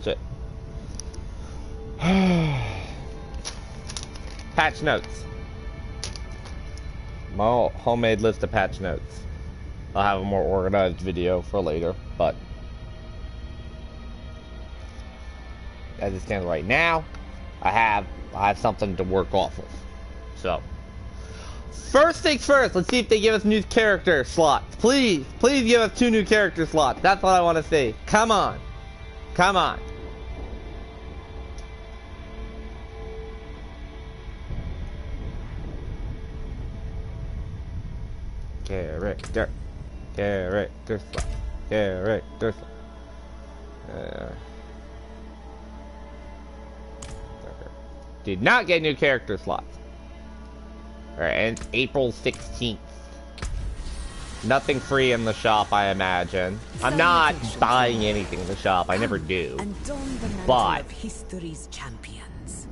Shit. Patch notes. My homemade list of patch notes. I'll have a more organized video for later, but as it stands right now, I have something to work off of. So, first things first, let's see if they give us new character slots. Please give us 2 new character slots. That's what I want to see. Come on. Come on. Character slot. Character slot. Did not get new character slots. Alright, and it's April 16th. Nothing free in the shop, I imagine. I'm not buying anything in the shop. I never do. But history's champions.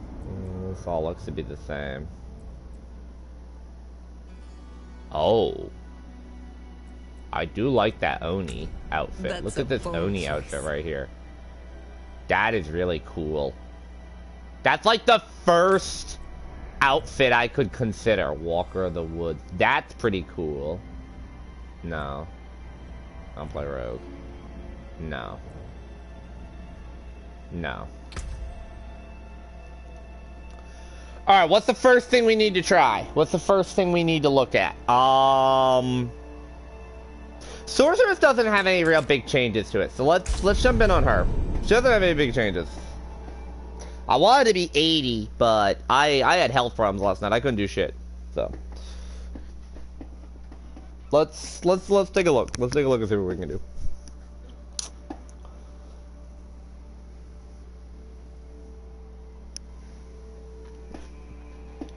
this all looks to be the same. Oh. I do like that Oni outfit. That's Look at this Oni outfit right here. That is really cool. That's like the first outfit I could consider. Walker of the Woods. That's pretty cool. No. I don't play Rogue. No. No. Alright, what's the first thing we need to try? What's the first thing we need to look at? Sorceress doesn't have any real big changes to it, so let's jump in on her. She doesn't have any big changes. I wanted to be 80, but I had health problems last night. I couldn't do shit. So let's take a look. Let's take a look and see what we can do.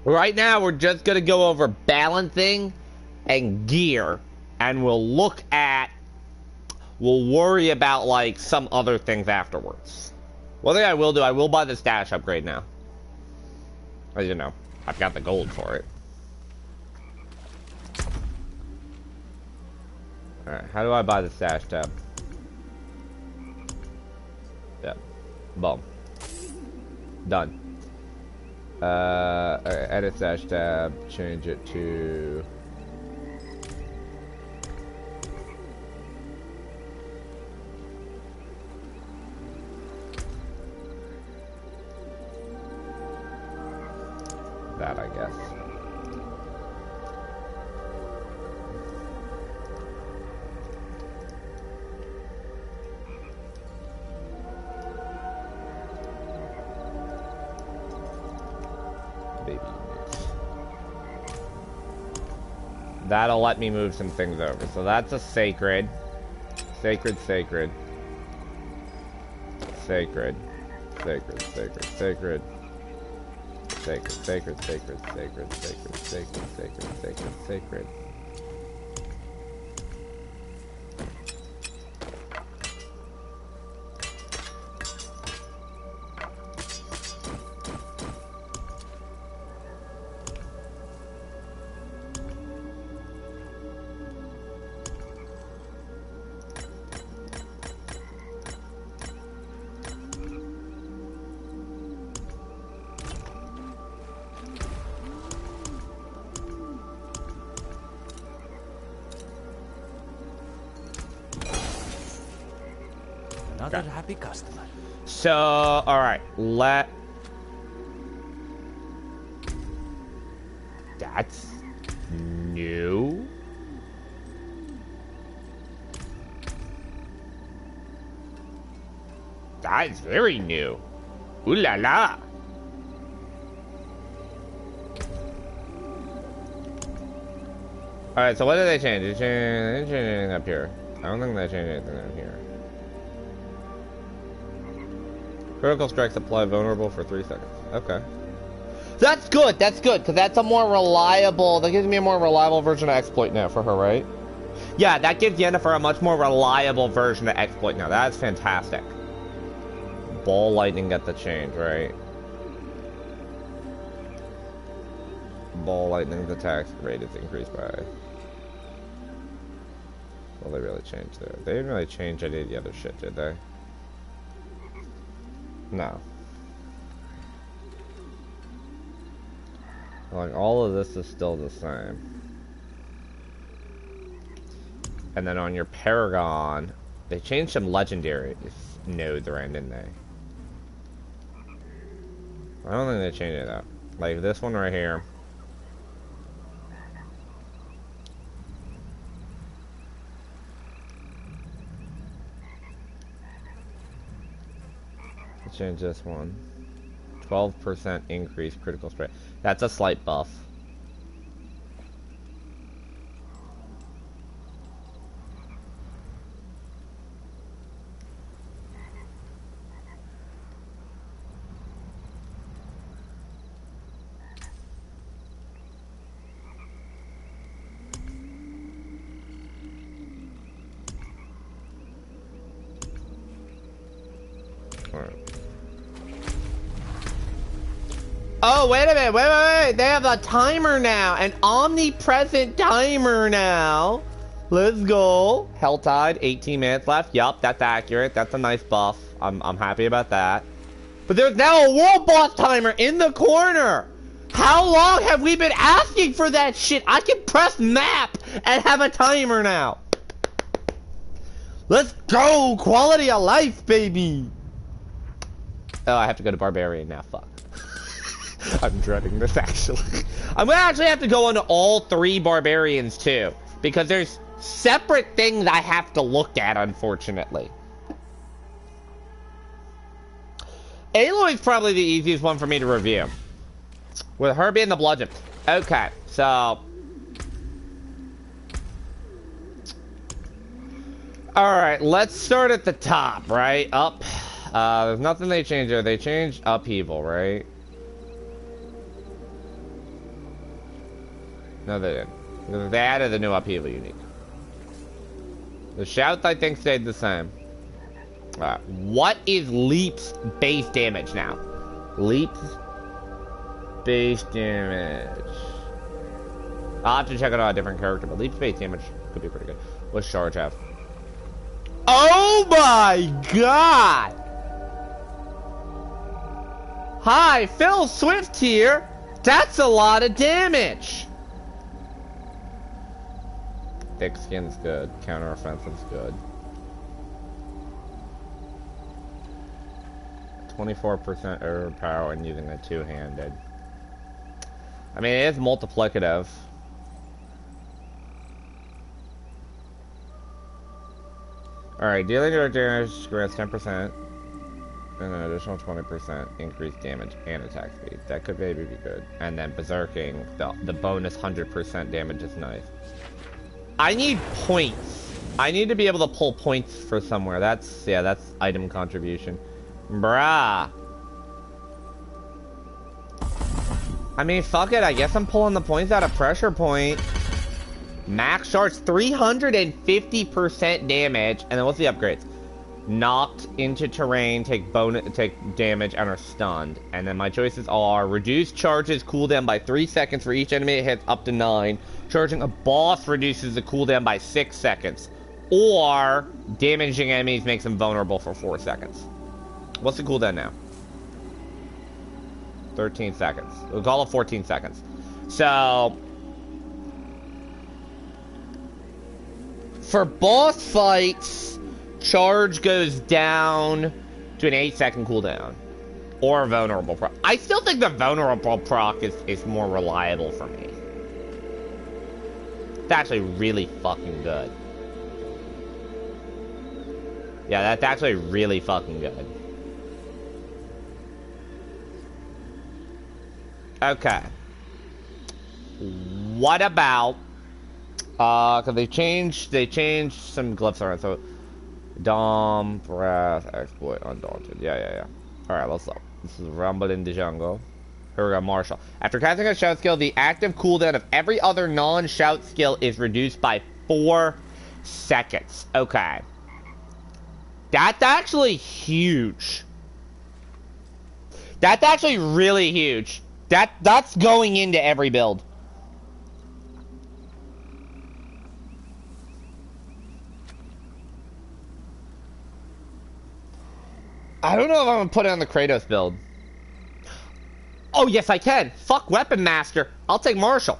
Right now, we're just gonna go over balancing and gear, and we'll worry about like some other things afterwards. One thing I will do, I will buy the stash upgrade now. As you know, I've got the gold for it. Alright, how do I buy the stash tab? Yep. Boom. Done. Alright, edit stash tab, change it to... that, I guess. Baby mix. That'll let me move some things over. So that's a sacred. Sacred. Sacred. Sacred, sacred, sacred, sacred. Sacred, sacred, sacred, sacred, sacred, sacred, sacred, sacred, sacred. Another happy customer. So, alright, that's new. That is very new. Ooh la la. Alright, so what did they change? They didn't change anything up here. I don't think they changed anything up here. Critical strikes apply vulnerable for 3 seconds. Okay. That's good, because that's a more reliable, that gives me a more reliable version of exploit now for her, right? Yeah, that gives Yennefer a much more reliable version of exploit now. That's fantastic. Ball lightning got the change, right? Ball lightning's attack rate is increased by... Well, they really changed there. They didn't really change any of the other shit, did they? No. Like, all of this is still the same. And then on your Paragon, they changed some legendary nodes around, didn't they? I don't think they changed it though. Like this one right here. Let's change this one. 12% increase critical strike. That's a slight buff. Oh, wait a minute, wait. They have a timer now, an omnipresent timer now. Let's go. Helltide, 18 minutes left. Yup, that's accurate. That's a nice buff. I'm happy about that. But there's now a world boss timer in the corner. How long have we been asking for that shit? I can press map and have a timer now. Let's go. Quality of life, baby. Oh, I have to go to Barbarian now. Fuck. I'm dreading this, actually. I'm gonna actually have to go into all 3 Barbarians, too. Because there's separate things I have to look at, unfortunately. Aloy's probably the easiest one for me to review. With her being the bludgeon. Okay, so... Alright, let's start at the top, right? Up. There's nothing they changed there. They changed upheaval, right? No, they didn't. They added the new upheaval unique. The shouts, I think, stayed the same. What is Leap's base damage now? Leap's base damage. I'll have to check it out a different character, but Leap's base damage could be pretty good. What's Charge have? Oh my god! Hi, Phil Swift here. That's a lot of damage. Thick skin's good. Counter offensive's good. 24% overpower when using a two-handed. I mean, it is multiplicative. Alright, dealing direct damage grants 10% and an additional 20% increased damage and attack speed. That could maybe be good. And then berserking, the bonus 100% damage is nice. I need points. I need to be able to pull points for somewhere. That's item contribution. Bruh. I mean, fuck it. I guess I'm pulling the points out of pressure point. Max charge 350% damage. And then what's the upgrades? Knocked into terrain, take damage, and are stunned. And then my choices are reduce charges cooldown by 3 seconds for each enemy it hits up to 9. Charging a boss reduces the cooldown by 6 seconds. Or damaging enemies makes them vulnerable for 4 seconds. What's the cooldown now? 13 seconds. We'll call it 14 seconds. So for boss fights, charge goes down to an 8-second cooldown. Or vulnerable proc. I still think the vulnerable proc is more reliable for me. It's actually really fucking good. Yeah, that's actually really fucking good. Okay. What about... cause they changed some glyphs around, so... Dom, Breath, Exploit, Undaunted. Yeah. Alright, let's go. This is Rumble in the Jungle. Here we go, Marshall. After casting a shout skill, the active cooldown of every other non-shout skill is reduced by 4 seconds. Okay. That's actually huge. That's actually really huge. That's going into every build. I don't know if I'm gonna put it on the Kratos build. Oh, yes, I can. Fuck Weapon Master. I'll take Marshall.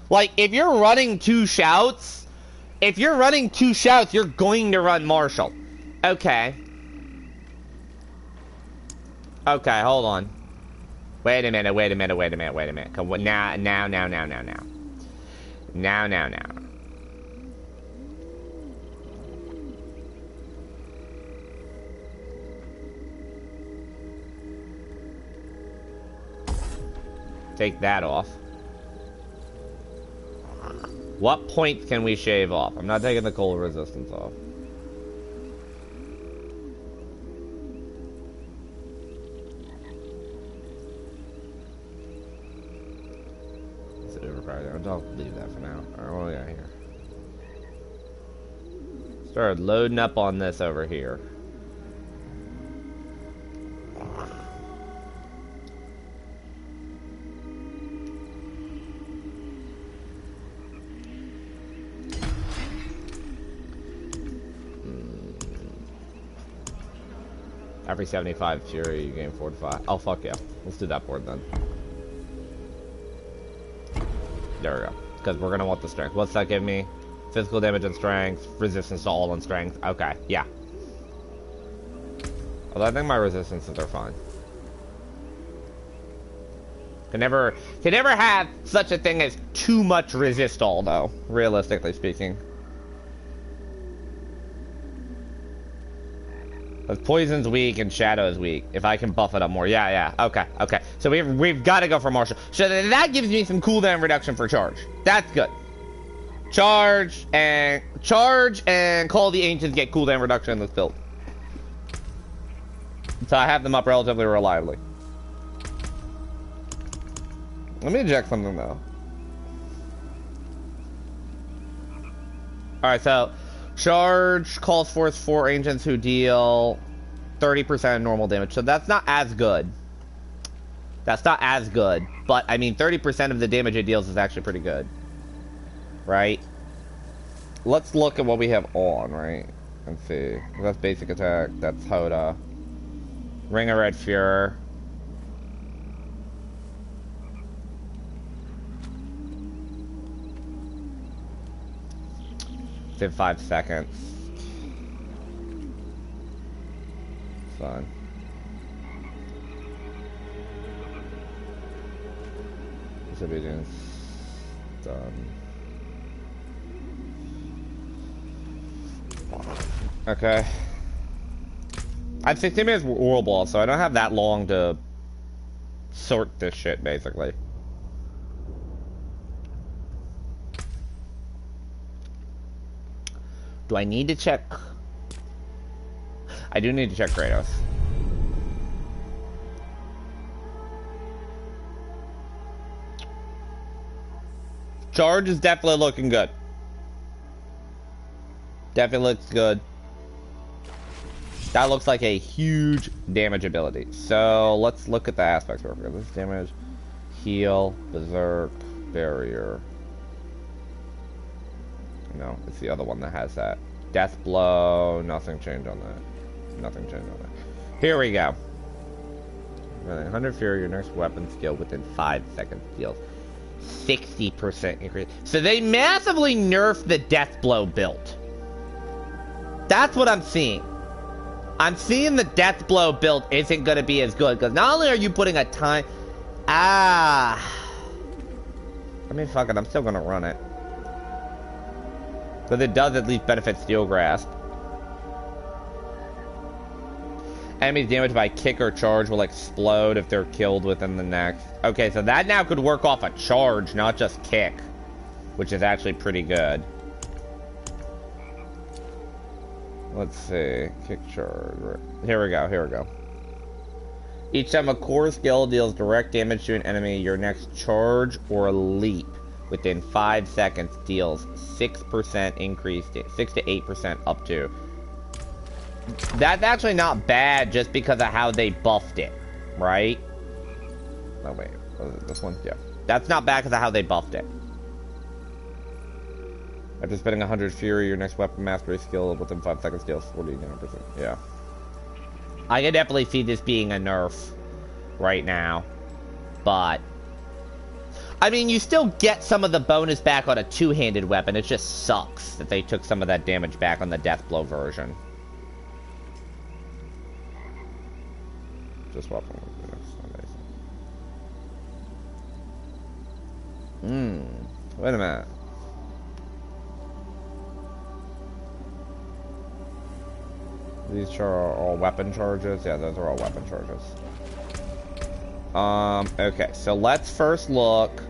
Like, if you're running two shouts, you're going to run Marshall. Okay. Okay, hold on. Wait a minute. Come on, now. Now. Take that off. What points can we shave off? I'm not taking the cold resistance off. I'll leave that for now. Alright, what do we got here? Started loading up on this over here. Every 75 Fury, you gain 4 to 5. Oh, fuck yeah. Let's do that board then. There we go. Because we're going to want the strength. What's that give me? Physical damage and strength. Resistance to all and strength. Okay, yeah. Although I think my resistances are fine. Can never have such a thing as too much resist all, though. Realistically speaking. Because Poison's weak and Shadow's weak. If I can buff it up more. Yeah. Okay. So we've got to go for Marshall. So that gives me some cooldown reduction for charge. That's good. Charge and Call the Ancients get cooldown reduction in this build. So I have them up relatively reliably. Let me check something though. Alright, so Charge calls forth 4 Ancients who deal 30% normal damage. So that's not as good. But I mean 30% of the damage it deals is actually pretty good. Right? Let's look at what we have on, right? And see. That's basic attack. That's Hoda. Ring of Red Fury. In 5 seconds. Fun. Disobedience. Done. Okay. I have 16 minutes Whirl Ball, so I don't have that long to sort this shit, basically. Do I need to check? I do need to check Kratos. Charge is definitely looking good. Definitely looks good. That looks like a huge damage ability. So let's look at the aspects real quick. This damage, heal, berserk, barrier. No, it's the other one that has that. Death blow, nothing changed on that. Nothing changed on that. Here we go. 100 Fury, your next weapon skill within 5 seconds deals 60% increase. So they massively nerfed the death blow build. That's what I'm seeing. I'm seeing the death blow build isn't going to be as good. Because not only are you putting a time... I mean, fuck it. I'm still going to run it. Because it does at least benefit Steel Grasp. Enemies damaged by kick or charge will explode if they're killed within the next... Okay, so that now could work off a charge, not just kick. Which is actually pretty good. Let's see. Kick charge. Here we go. Each time a core skill deals direct damage to an enemy, your next charge or leap within 5 seconds deals 6% increase, 6 to 8% up to. That's actually not bad just because of how they buffed it, right? Oh wait, this one? Yeah. That's not bad because of how they buffed it. After spending 100 Fury, your next weapon mastery skill within 5 seconds deals 49%. Yeah. I can definitely see this being a nerf right now. But I mean, you still get some of the bonus back on a two-handed weapon. It just sucks that they took some of that damage back on the Deathblow version. Just weapon. Wait a minute. These are all weapon charges? Yeah, those are all weapon charges. Okay, so let's first look.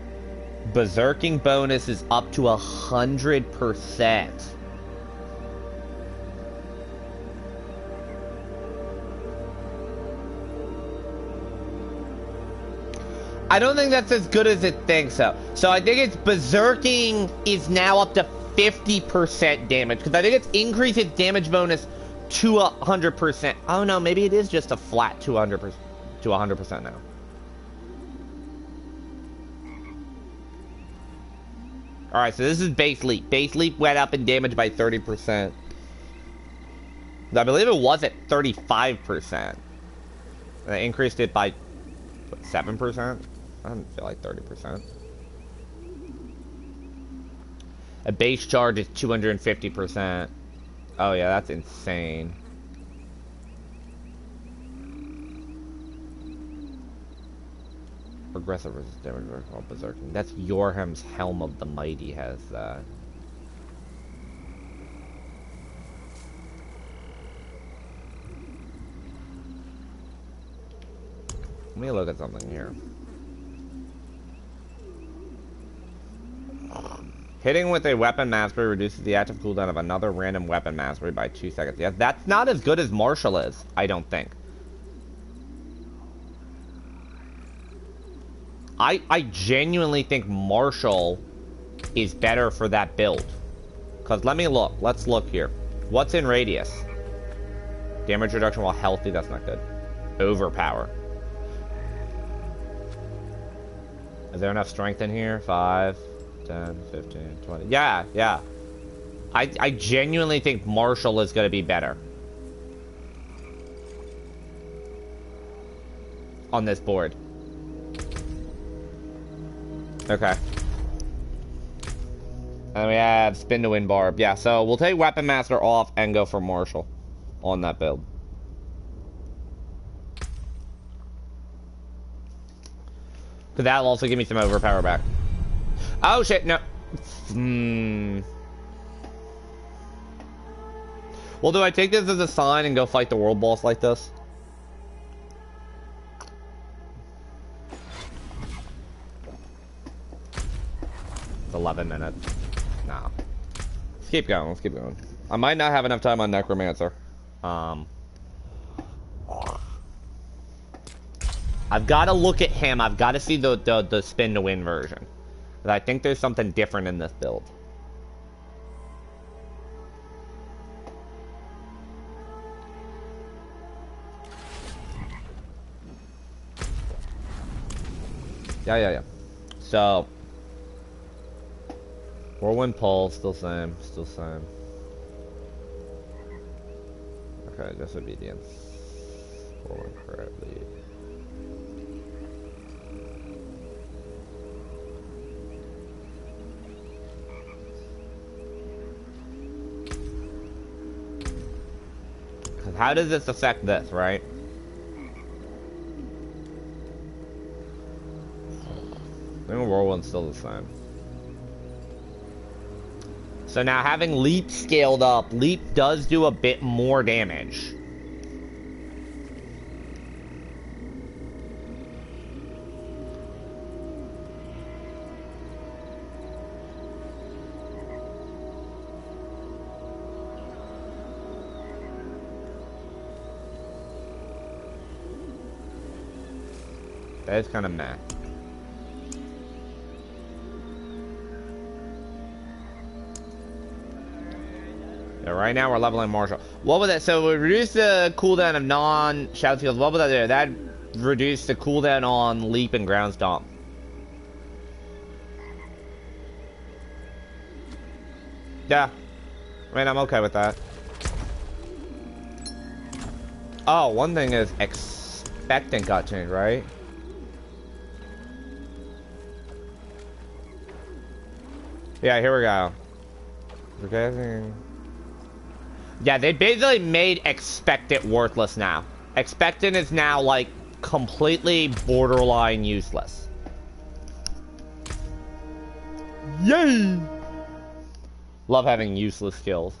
Berserking bonus is up to 100%. I don't think that's as good as it thinks so. So I think it's Berserking is now up to 50% damage. Because I think it's increased its damage bonus to 100%. Oh no, maybe it is just a flat 200% to 100% now. Alright, so this is base leap. Base leap went up in damage by 30%. I believe it was at 35%. And I increased it by, what, 7%? I don't feel like 30%. A base charge is 250%. Oh yeah, that's insane. Progressive resist damage while berserking. That's Yorham's Helm of the Mighty has that. Let me look at something here. Hitting with a weapon mastery reduces the active cooldown of another random weapon mastery by 2 seconds. Yeah, that's not as good as Martial is, I don't think. I genuinely think Martial is better for that build. Because let me look. Let's look here. What's in Radius? Damage reduction while healthy, that's not good. Overpower. Is there enough strength in here? 5, 10, 15, 20. Yeah, yeah. I genuinely think Martial is going to be better. On this board. Okay. And we have Spin to Win Barb. Yeah, so we'll take Weapon Master off and go for Martial on that build. Because that'll also give me some overpower back. Oh shit, no. Well, do I take this as a sign and go fight the world boss like this? It's 11 minutes. Nah. Let's keep going, let's keep going. I might not have enough time on Necromancer. I've got to look at him. I've got to see the Spin to Win version. But I think there's something different in this build. Yeah. So, Whirlwind Pulse, still same. Okay, Disobedience. Whirlwind Crit Lead. How does this affect this, right? I think Whirlwind's still the same. So now having Leap scaled up, Leap does do a bit more damage. That is kind of meh. Yeah, right now we're leveling Martial. What would that? So we reduce the cooldown of non-shout skills. What would that do? That reduce the cooldown on Leap and Ground Stomp. Yeah. I mean, I'm okay with that. Oh, one thing is expectant got changed, right? Yeah, here we go. Okay. Yeah, they basically made expectant worthless now. Expectant is now, like, completely borderline useless. Yay! Love having useless skills.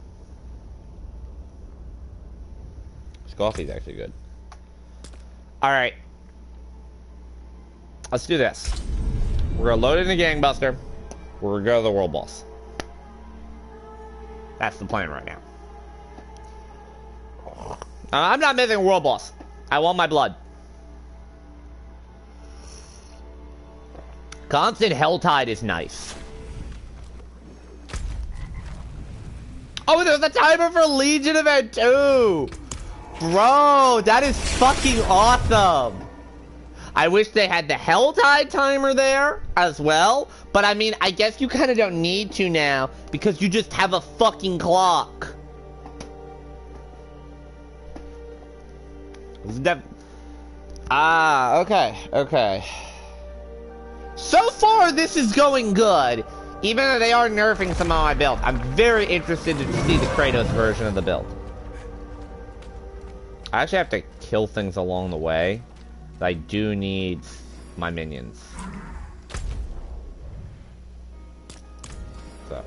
This coffee's actually good. Alright. Let's do this. We're gonna load in the gangbuster. We're gonna go to the world boss. That's the plan right now. I'm not missing a world boss. I want my blood. Constant Helltide is nice. Oh, there's a timer for Legion event too! Bro, that is fucking awesome! I wish they had the Helltide timer there as well, but I mean, I guess you kind of don't need to now because you just have a fucking clock. Okay. So far, this is going good. Even though they are nerfing some of my builds, I'm very interested to see the Kratos version of the build. I actually have to kill things along the way. I do need my minions. So.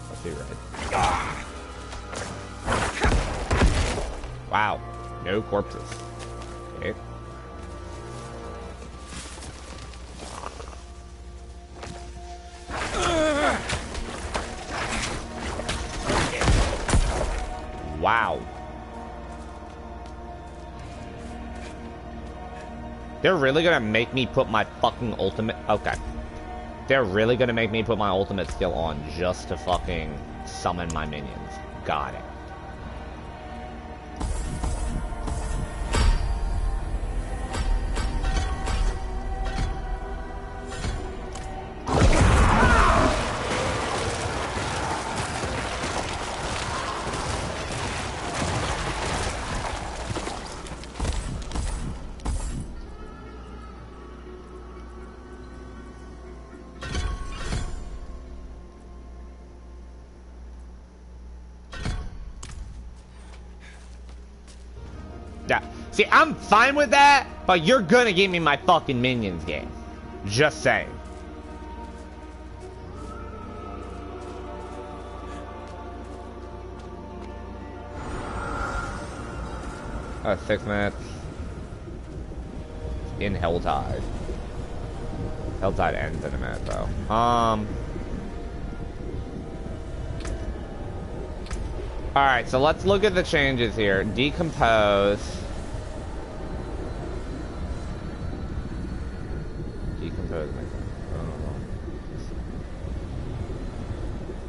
Let's see right. Wow, no corpses. Okay. Wow. They're really gonna make me put my fucking ultimate... Okay. They're really gonna make me put my ultimate skill on just to fucking summon my minions. Got it. Yeah. See, I'm fine with that, but you're gonna give me my fucking minions game. Just saying. Oh, 6 minutes. In Helltide. Helltide ends in a minute, though. Alright, so let's look at the changes here. Decompose. Decompose.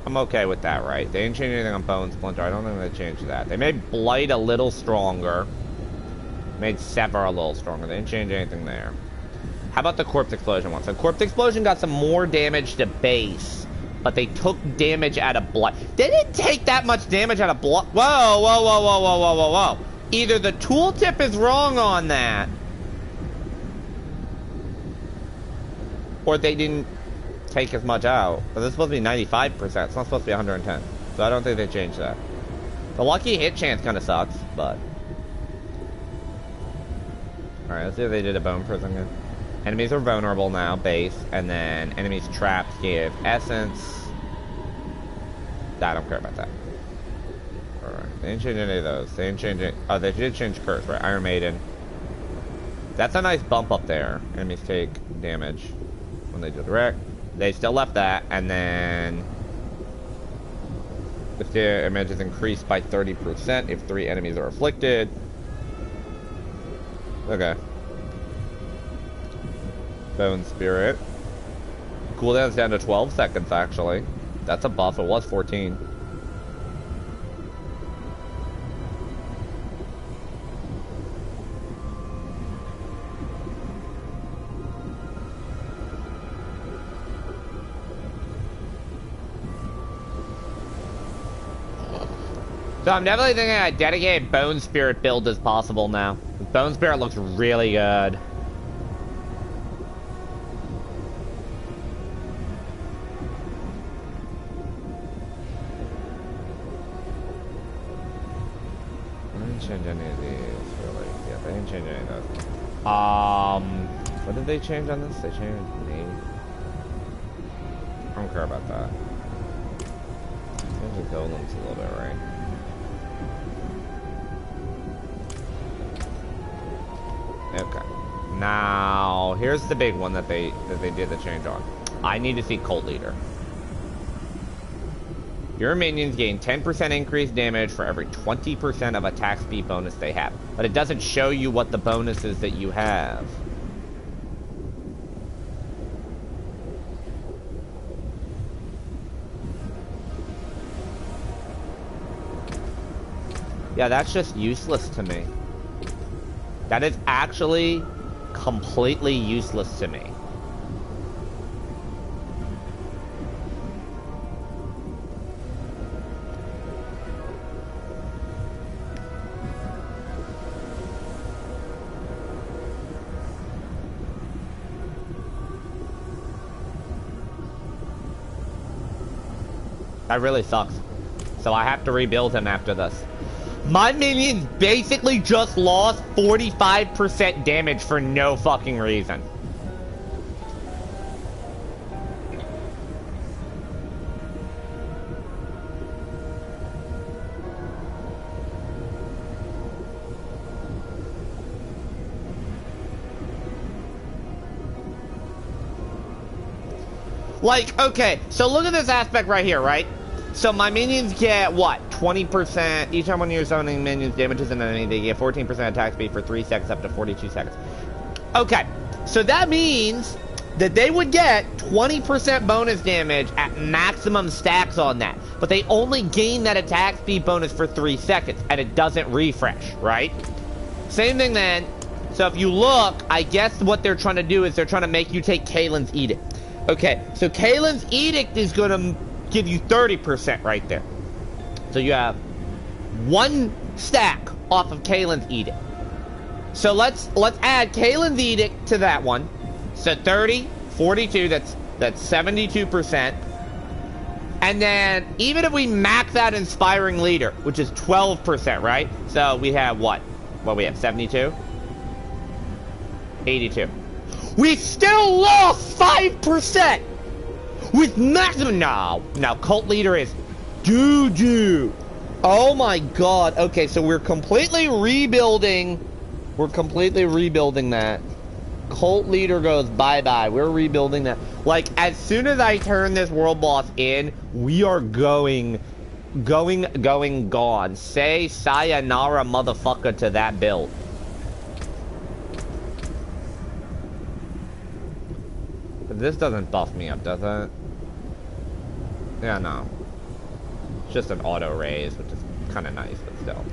I'm okay with that, right? They didn't change anything on Bone Splinter. I don't think they changed that. They made Blight a little stronger. Made Sever a little stronger. They didn't change anything there. How about the Corpse Explosion one? So Corpse Explosion got some more damage to base, but they took damage out of Blight. They didn't take that much damage out of Blight. Whoa, whoa, whoa, whoa, whoa, whoa, whoa, whoa. Either the tooltip is wrong on that, or they didn't take as much out. But this is supposed to be 95%. It's not supposed to be 110. So I don't think they changed that. The lucky hit chance kind of sucks, but... Alright, let's see if they did a bone prison again. Enemies are vulnerable now, base, and then enemies trapped give essence. I don't care about that. Alright, they didn't change any of those. They didn't change it. Oh, they did change curse, right? Iron Maiden. That's a nice bump up there. Enemies take damage when they do direct. They still left that, and then if the damage is increased by 30% if 3 enemies are afflicted. Okay. Bone Spirit. Cooldown's down to 12 seconds, actually. That's a buff. It was 14. So I'm definitely thinking a dedicated Bone Spirit build is possible now. Bone Spirit looks really good. I didn't change any of these, really. Yeah, they didn't change any of those. What did they change on this? They changed name. I don't care about that. Change the kill them a little bit, right? Okay. Now, here's the big one that they did the change on. I need to see Cult Leader. Your minions gain 10% increased damage for every 20% of attack speed bonus they have. But it doesn't show you what the bonus is that you have. Yeah, that's just useless to me. That is actually completely useless to me. That really sucks. So I have to rebuild him after this. My minions basically just lost 45% damage for no fucking reason. Like, okay, so look at this aspect right here, right? So my minions get, what, 20%, each time one of your summoning minions damages an enemy, they get 14% attack speed for 3 seconds up to 42 seconds. Okay, so that means that they would get 20% bonus damage at maximum stacks on that. But they only gain that attack speed bonus for 3 seconds, and it doesn't refresh, right? Same thing then. So if you look, I guess what they're trying to do is they're trying to make you take Kalen's Edict. Okay, so Kalen's Edict is going to give you 30% right there. So you have 1 stack off of Kalen's Edict. So let's add Kalen's Edict to that one. So 30, 42, that's 72%. And then even if we max out Inspiring Leader, which is 12%, right? So we have what? What we have, 72? 82. We still lost 5% with maximum. Now Cult Leader is doo-doo. Oh my god. Okay, so we're completely rebuilding. We're completely rebuilding that. Cult Leader goes bye-bye. We're rebuilding that. Like, as soon as I turn this world boss in, we are gone. Say sayonara, motherfucker, to that build. But this doesn't buff me up, does it? Yeah, no. It's just an auto raise, which is kind of nice, but still.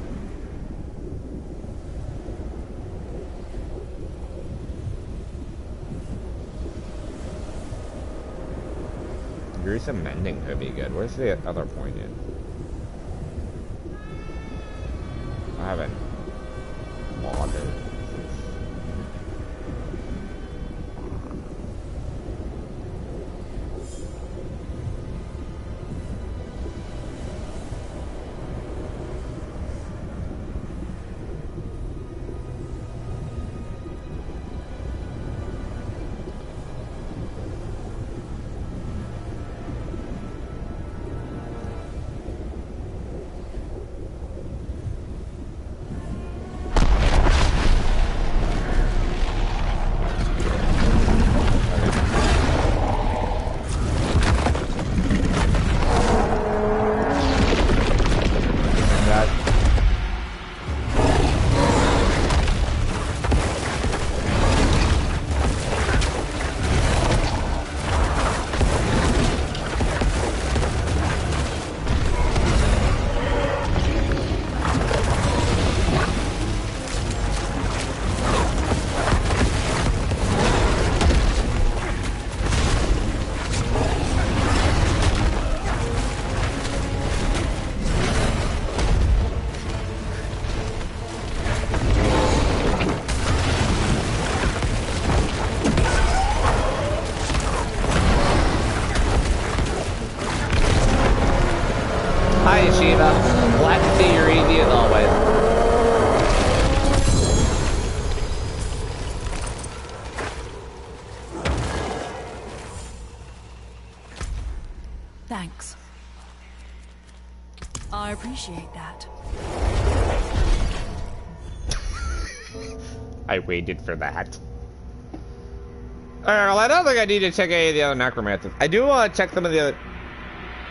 Gruesome Mending could be good. Where's the other pointed? I haven't modded. Thanks. I appreciate that. I waited for that. Alright, well, I don't think I need to check any of the other necromancers. I do want to check some of the other...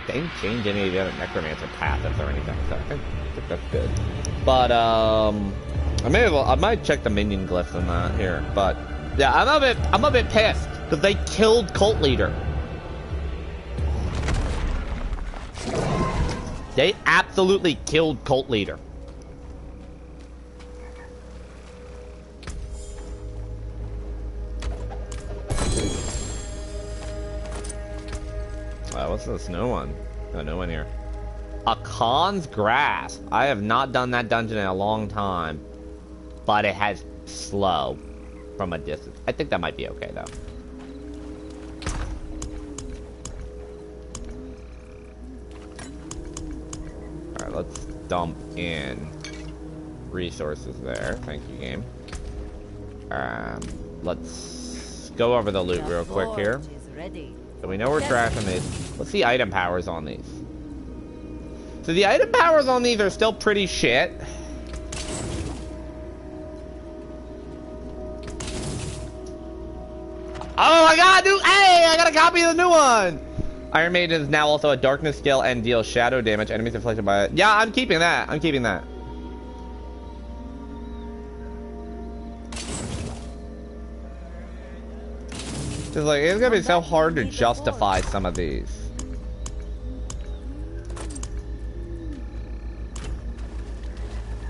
They didn't change any of the other necromancer paths or anything, so I think that's good. But, I might check the minion glyphs in that here, but... Yeah, I'm a bit pissed, because they killed Cult Leader. They absolutely killed Cult Leader. What's this new one? Oh, no one here. Akan's Grasp. I have not done that dungeon in a long time, but it has slow from a distance. I think that might be okay, though. Alright, let's dump in resources there. Thank you, game. Let's go over the loot real quick here. So we know we're trashing these. What's the item powers on these? So the item powers on these are still pretty shit. Oh my god, dude! Hey, I got a copy of the new one! Iron Maiden is now also a darkness skill and deals shadow damage. Enemies inflicted by it. Yeah, I'm keeping that. I'm keeping that. Just like, it's gonna be so hard to justify some of these.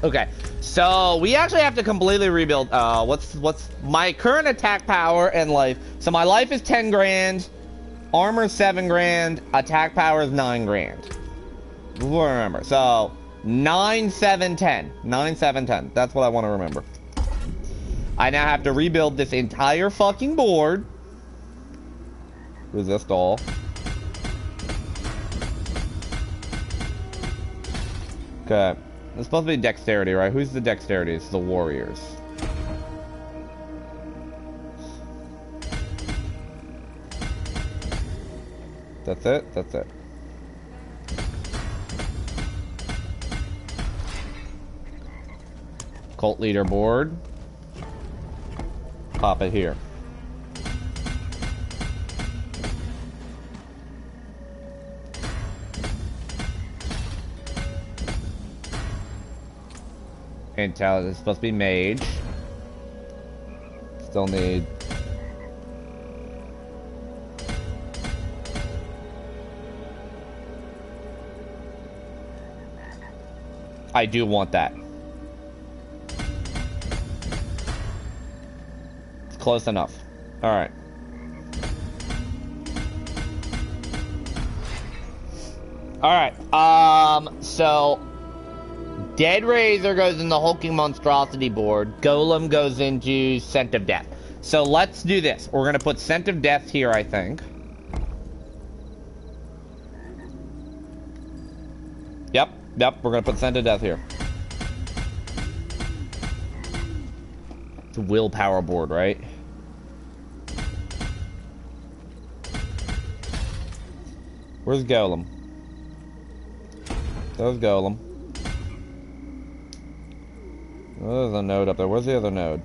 Okay, so we actually have to completely rebuild. What's my current attack power and life? So my life is 10 grand, armor 7 grand, attack power is 9 grand. We'll remember. So 9, 7, 10. 9, 7, 10. That's what I want to remember. I now have to rebuild this entire fucking board. Resist all. Okay. It's supposed to be dexterity, right? Who's the dexterity? It's the warriors. That's it? That's it. Cult leader board. Pop it here. Intel is supposed to be mage. Still need. I do want that. It's close enough. All right. All right. So. Dead Razor goes in the Hulking Monstrosity board. Golem goes into Scent of Death. So let's do this. We're going to put Scent of Death here, I think. Yep. We're going to put Scent of Death here. It's a willpower board, right? Where's Golem? There's Golem. Oh, there's a node up there. Where's the other node?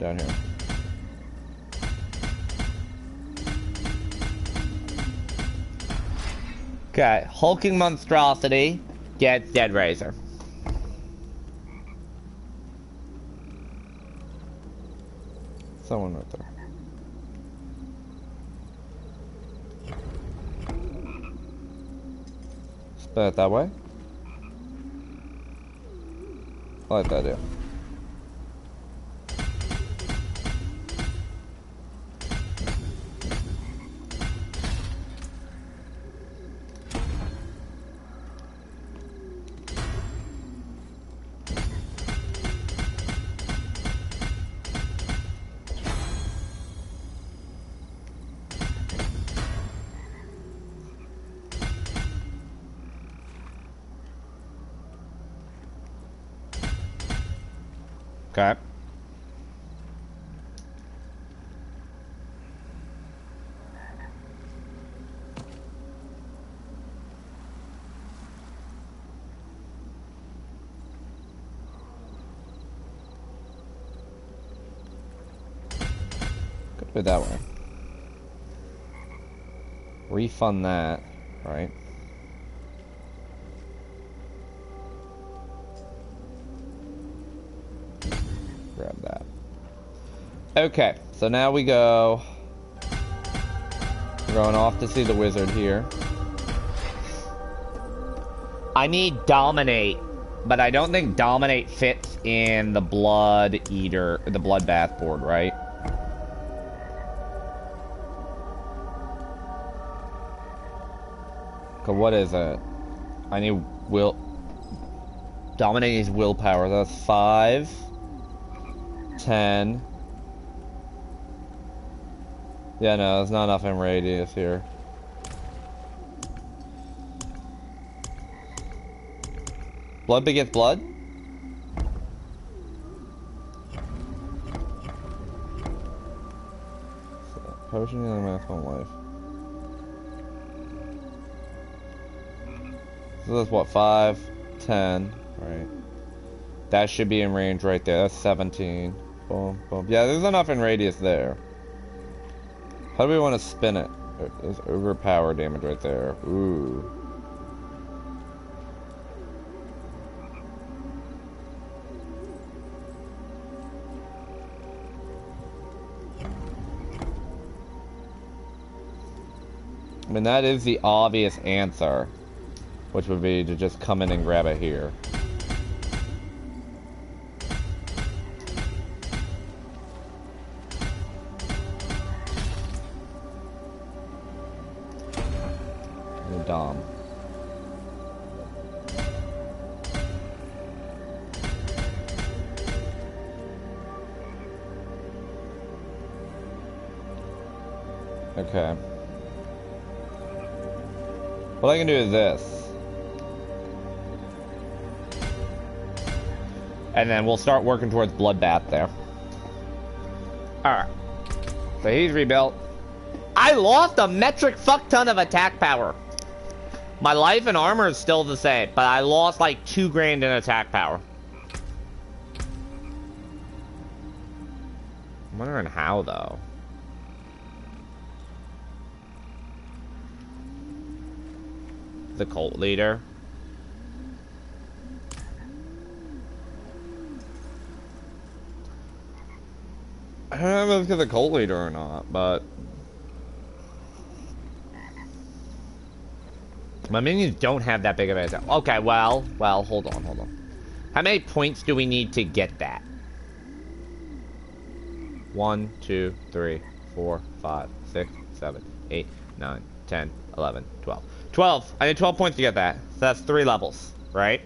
Down here. Okay, Hulking Monstrosity gets Dead Razor. Someone right there. Spin it that way. I like that idea. Okay. Do it that way. Refund that, right? Grab that. Okay, so now we go. We're going off to see the wizard here. I need Dominate, but I don't think Dominate fits in the Blood Eater, the Bloodbath board, right? Okay, what is it? I need will. Dominate is willpower. That's 5, 10. Yeah, no, there's not enough in radius here. Blood begets blood? Potion healing maximum life. So that's what, 5, 10, right? That should be in range right there. That's 17. Boom, boom. Yeah, there's enough in radius there. How do we want to spin it? There's overpower damage right there. Ooh. I mean, that is the obvious answer, which would be to just come in and grab it here. Dom. Okay. What I can do is this. And then we'll start working towards Bloodbath there. Alright. So he's rebuilt. I lost a metric fuck ton of attack power. My life and armor is still the same, but I lost like 2 grand in attack power. I'm wondering how, though. The cult leader. I don't know if it's because of the cult leader or not, but... my minions don't have that big of an attack. Okay, well, hold on. How many points do we need to get that? 1, 2, 3, 4, 5, 6, 7, 8, 9, 10, 11, 12. 12! I need 12 points to get that. So that's 3 levels, right?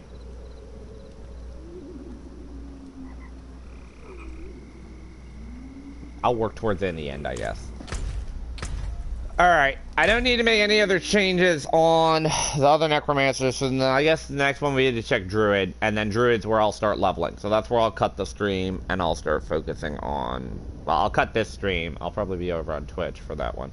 I'll work towards it in the end, I guess. Alright, I don't need to make any other changes on the other necromancers, so I guess the next one we need to check Druid, and then Druid's where I'll start leveling. So that's where I'll cut the stream, and I'll start focusing on... well, I'll cut this stream. I'll probably be over on Twitch for that one.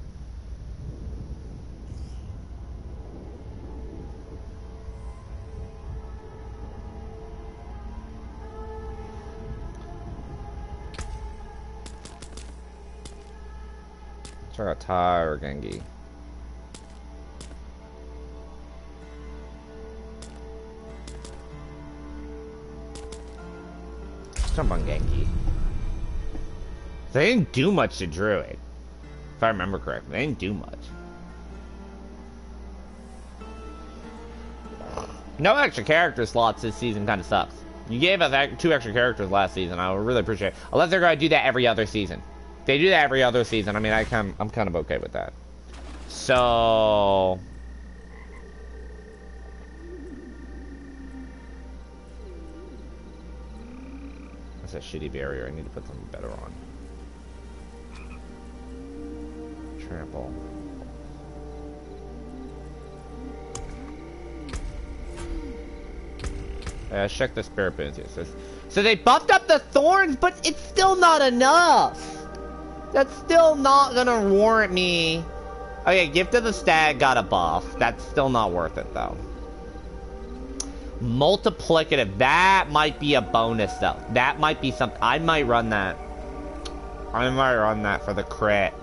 Check out Tai or Genji. Jump on Genji. They didn't do much to Druid. If I remember correctly, they didn't do much. No extra character slots this season kind of sucks. You gave us 2 extra characters last season. I would really appreciate it. Unless they're going to do that every other season. If they do that every other season, I mean, I'm kind of okay with that. So... that's a shitty barrier. I need to put something better on. Trample. Let's check the spirit boons here. So they buffed up the thorns, but it's still not enough. That's still not gonna warrant me. Okay, Gift of the Stag got a buff. That's still not worth it, though. Multiplicative. That might be a bonus, though. That might be something. I might run that. I might run that for the crit.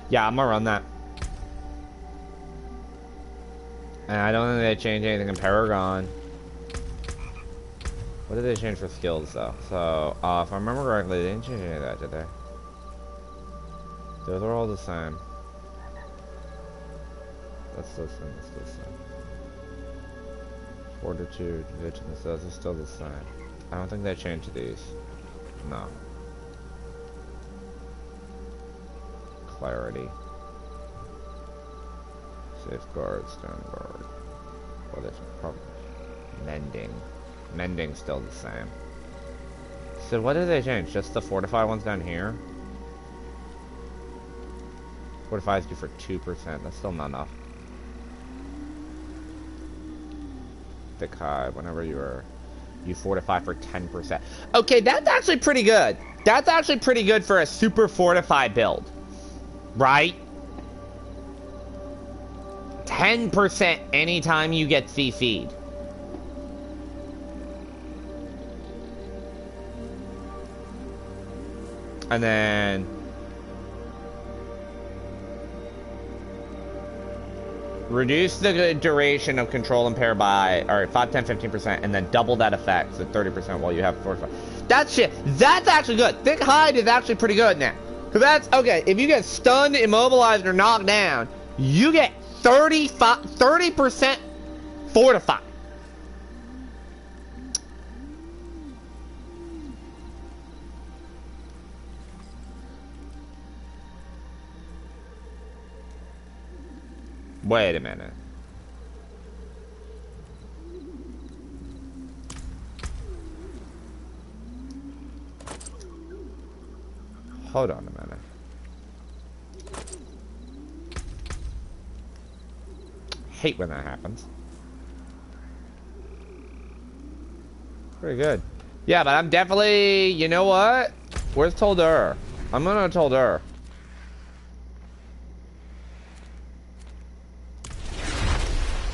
Yeah, I'm gonna run that. And I don't think they changed anything in Paragon. What did they change for skills though? So, if I remember correctly, they didn't change any of that, did they? Those are all the same. That's the same, that's the same. Fortitude, vigilance, those are still the same. I don't think they changed these. No. Clarity. Safeguard, stone guard. What is probably mending. Mending's still the same. So what did they change? Just the fortify ones down here? Fortifies you for 2%. That's still not enough. Thick high. Whenever you fortify for 10%. Okay, that's actually pretty good. That's actually pretty good for a super fortify build. Right? 10% anytime you get CC'd. And then reduce the duration of control impaired by, alright, 5, 10, 15%, and then double that effect, so 30% while you have 45. That's shit. That's actually good. Thick hide is actually pretty good now. Cause that's, okay, if you get stunned, immobilized, or knocked down, you get 30% fortified. Wait a minute. Hold on a minute. Hate when that happens. Pretty good. Yeah, but I'm definitely, you know what? Where's Toldur? I'm gonna Toldur.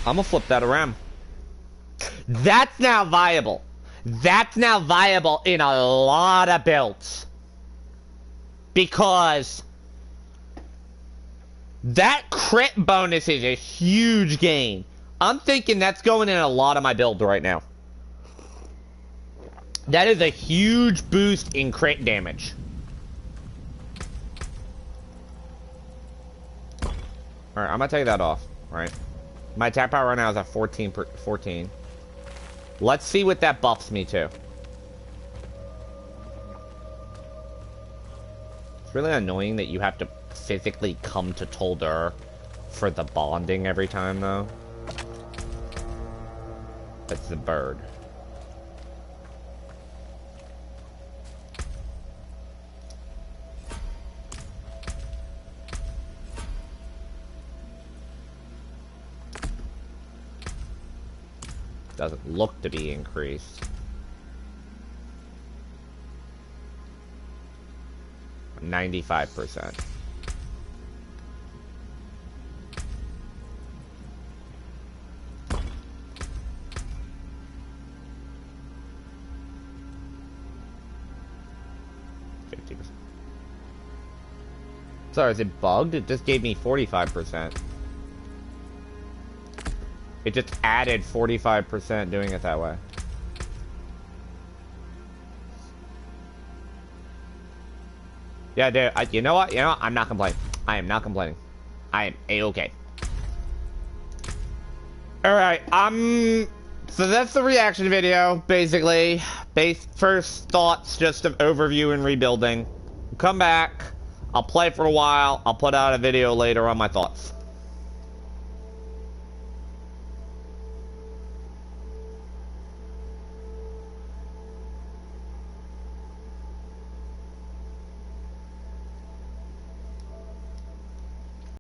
I'm gonna flip that around. That's now viable. That's now viable in a lot of builds. Because that crit bonus is a huge gain. I'm thinking that's going in a lot of my builds right now. That is a huge boost in crit damage. Alright, I'm gonna take that off, right? My attack power right now is at 14. Let's see what that buffs me to. It's really annoying that you have to physically come to Toldur for the bonding every time, though. That's the bird. Doesn't look to be increased. 95%. Sorry, is it bugged? It just gave me 45%. It just added 45% doing it that way. Yeah, dude, you know what? I'm not complaining. I am not complaining. I am A-okay. Alright, so that's the reaction video, basically. First thoughts, just of overview and rebuilding. Come back. I'll play for a while. I'll put out a video later on my thoughts.